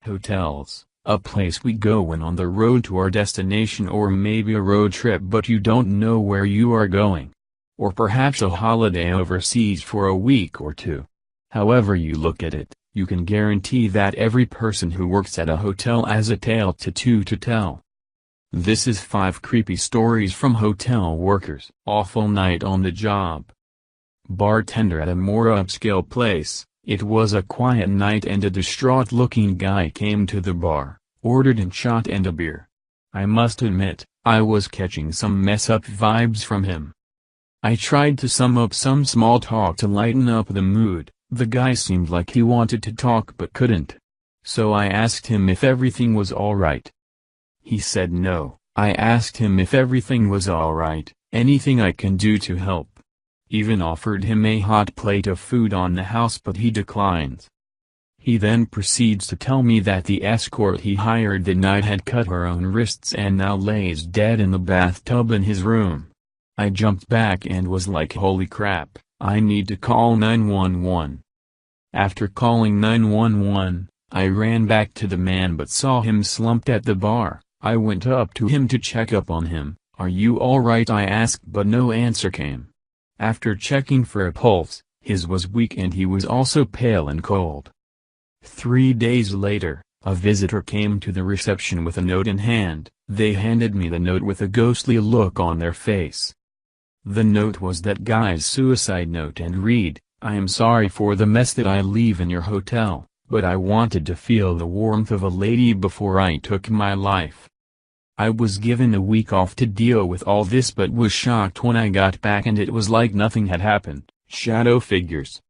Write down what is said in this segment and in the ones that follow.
Hotels, a place we go when on the road to our destination, or maybe a road trip but you don't know where you are going. Or perhaps a holiday overseas for a week or two. However you look at it, you can guarantee that every person who works at a hotel has a tale to tell. This is 5 creepy stories from hotel workers. Awful night on the job. Bartender at a more upscale place. It was a quiet night and a distraught-looking guy came to the bar, ordered a shot and a beer. I must admit, I was catching some mess-up vibes from him. I tried to sum up some small talk to lighten up the mood. The guy seemed like he wanted to talk but couldn't. So I asked him if everything was alright. He said no. I asked him if everything was alright, anything I can do to help. Even offered him a hot plate of food on the house but he declines. He then proceeds to tell me that the escort he hired that night had cut her own wrists and now lays dead in the bathtub in his room. I jumped back and was like, holy crap, I need to call 911. After calling 911, I ran back to the man but saw him slumped at the bar. I went up to him to check up on him. Are you alright? I asked but no answer came. After checking for a pulse, his was weak and he was also pale and cold. 3 days later, a visitor came to the reception with a note in hand. They handed me the note with a ghostly look on their face. The note was that guy's suicide note and read, I am sorry for the mess that I leave in your hotel, but I wanted to feel the warmth of a lady before I took my life. I was given a week off to deal with all this but was shocked when I got back and it was like nothing had happened. Shadow figures.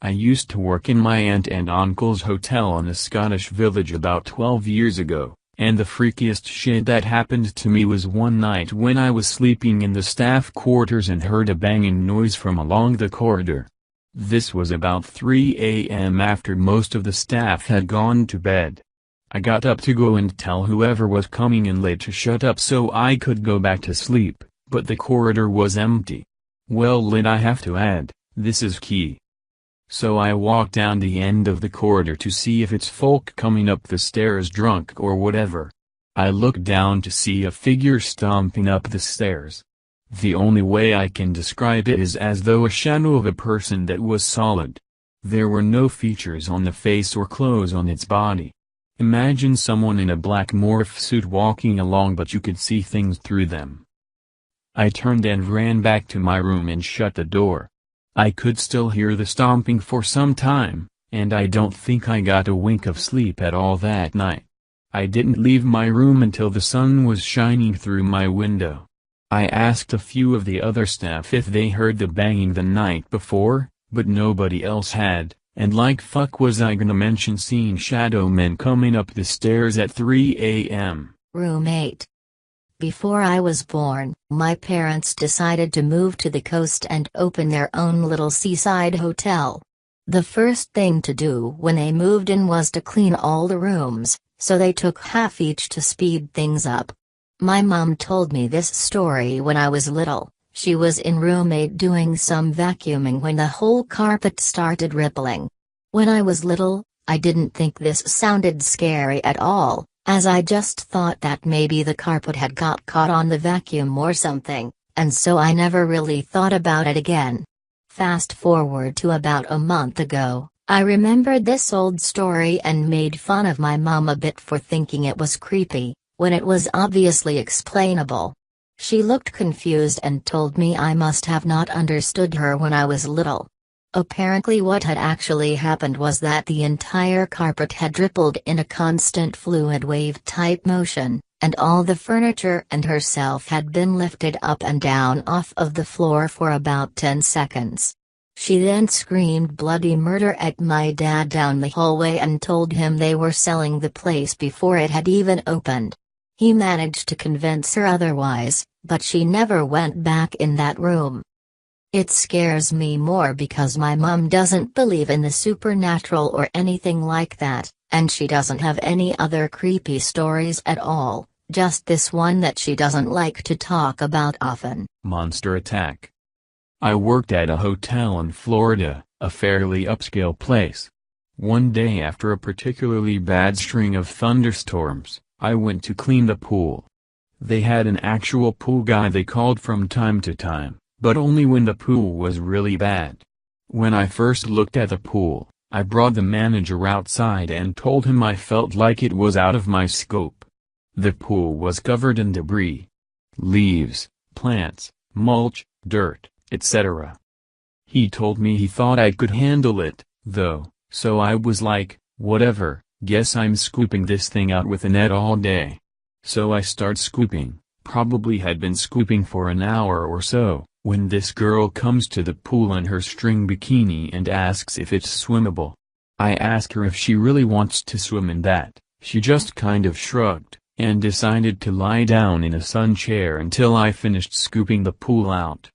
I used to work in my aunt and uncle's hotel in a Scottish village about 12 years ago, and the freakiest shit that happened to me was one night when I was sleeping in the staff quarters and heard a banging noise from along the corridor. This was about 3 a.m. after most of the staff had gone to bed. I got up to go and tell whoever was coming in late to shut up so I could go back to sleep, but the corridor was empty. Well lit, I have to add, this is key. So I walked down the end of the corridor to see if it's folk coming up the stairs drunk or whatever. I looked down to see a figure stomping up the stairs. The only way I can describe it is as though a shadow of a person that was solid. There were no features on the face or clothes on its body. Imagine someone in a black morph suit walking along but you could see things through them. I turned and ran back to my room and shut the door. I could still hear the stomping for some time, and I don't think I got a wink of sleep at all that night. I didn't leave my room until the sun was shining through my window. I asked a few of the other staff if they heard the banging the night before, but nobody else had. And like fuck was I gonna mention seeing shadow men coming up the stairs at 3 a.m. Roommate. Before I was born, my parents decided to move to the coast and open their own little seaside hotel. The first thing to do when they moved in was to clean all the rooms, so they took half each to speed things up. My mom told me this story when I was little. She was in room 8 doing some vacuuming when the whole carpet started rippling. When I was little, I didn't think this sounded scary at all, as I just thought that maybe the carpet had got caught on the vacuum or something, and so I never really thought about it again. Fast forward to about a month ago, I remembered this old story and made fun of my mom a bit for thinking it was creepy, when it was obviously explainable. She looked confused and told me I must have not understood her when I was little. Apparently what had actually happened was that the entire carpet had rippled in a constant fluid wave-type motion, and all the furniture and herself had been lifted up and down off of the floor for about 10 seconds. She then screamed bloody murder at my dad down the hallway and told him they were selling the place before it had even opened. He managed to convince her otherwise, but she never went back in that room. It scares me more because my mom doesn't believe in the supernatural or anything like that, and she doesn't have any other creepy stories at all, just this one that she doesn't like to talk about often. Monster attack. I worked at a hotel in Florida, a fairly upscale place. One day after a particularly bad string of thunderstorms, I went to clean the pool. They had an actual pool guy they called from time to time, but only when the pool was really bad. When I first looked at the pool, I brought the manager outside and told him I felt like it was out of my scope. The pool was covered in debris. Leaves, plants, mulch, dirt, etc. He told me he thought I could handle it, though, so I was like, whatever, guess I'm scooping this thing out with a net all day. So I start scooping, probably had been scooping for an hour or so, when this girl comes to the pool in her string bikini and asks if it's swimmable. I ask her if she really wants to swim in that. She just kind of shrugged, and decided to lie down in a sun chair until I finished scooping the pool out.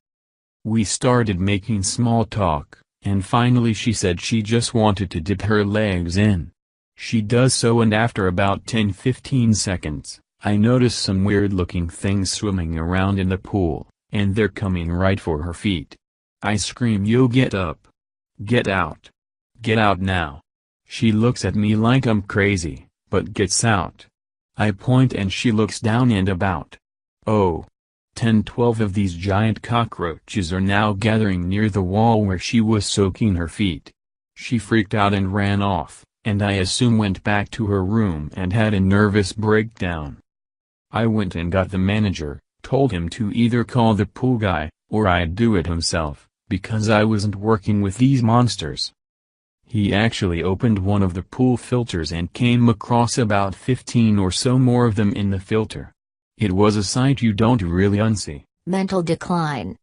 We started making small talk, and finally she said she just wanted to dip her legs in. She does so, and after about 10-15 seconds, I notice some weird-looking things swimming around in the pool, and they're coming right for her feet. I scream, "Yo, get up! Get out! Get out now!" She looks at me like I'm crazy, but gets out. I point and she looks down, and about 10-12 of these giant cockroaches are now gathering near the wall where she was soaking her feet. She freaked out and ran off, and I assume went back to her room and had a nervous breakdown. I went and got the manager, told him to either call the pool guy, or I'd do it himself, because I wasn't working with these monsters. He actually opened one of the pool filters and came across about 15 or so more of them in the filter. It was a sight you don't really unsee. Mental decline.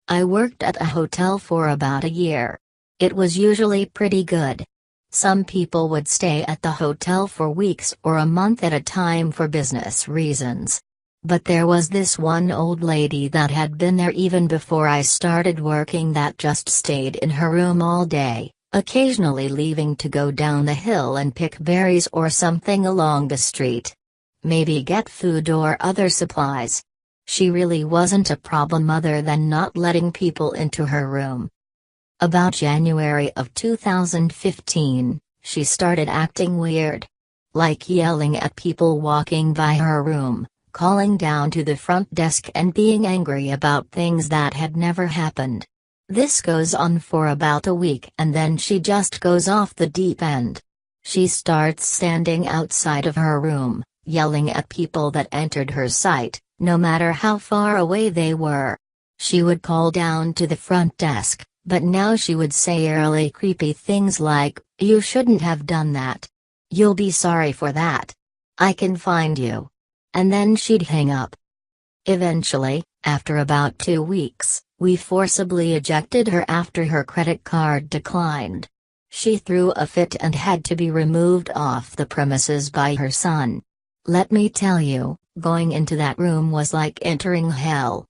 I worked at a hotel for about a year. It was usually pretty good. Some people would stay at the hotel for weeks or a month at a time for business reasons. But there was this one old lady that had been there even before I started working that just stayed in her room all day, occasionally leaving to go down the hill and pick berries or something along the street. Maybe get food or other supplies. She really wasn't a problem other than not letting people into her room. About January of 2015, she started acting weird. Like yelling at people walking by her room, calling down to the front desk and being angry about things that had never happened. This goes on for about a week and then she just goes off the deep end. She starts standing outside of her room, yelling at people that entered her sight, no matter how far away they were. She would call down to the front desk, but now she would say really creepy things like, "You shouldn't have done that. You'll be sorry for that. I can find you." And then she'd hang up. Eventually, after about 2 weeks, we forcibly ejected her after her credit card declined. She threw a fit and had to be removed off the premises by her son. Let me tell you, going into that room was like entering hell.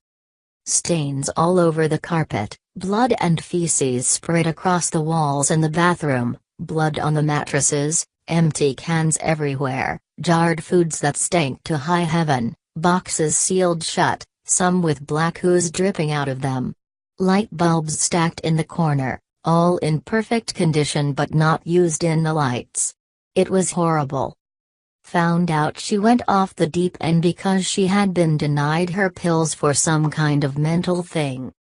Stains all over the carpet, blood and feces sprayed across the walls in the bathroom, blood on the mattresses, empty cans everywhere, jarred foods that stank to high heaven, boxes sealed shut, some with black ooze dripping out of them. Light bulbs stacked in the corner, all in perfect condition but not used in the lights. It was horrible. Found out she went off the deep end because she had been denied her pills for some kind of mental thing.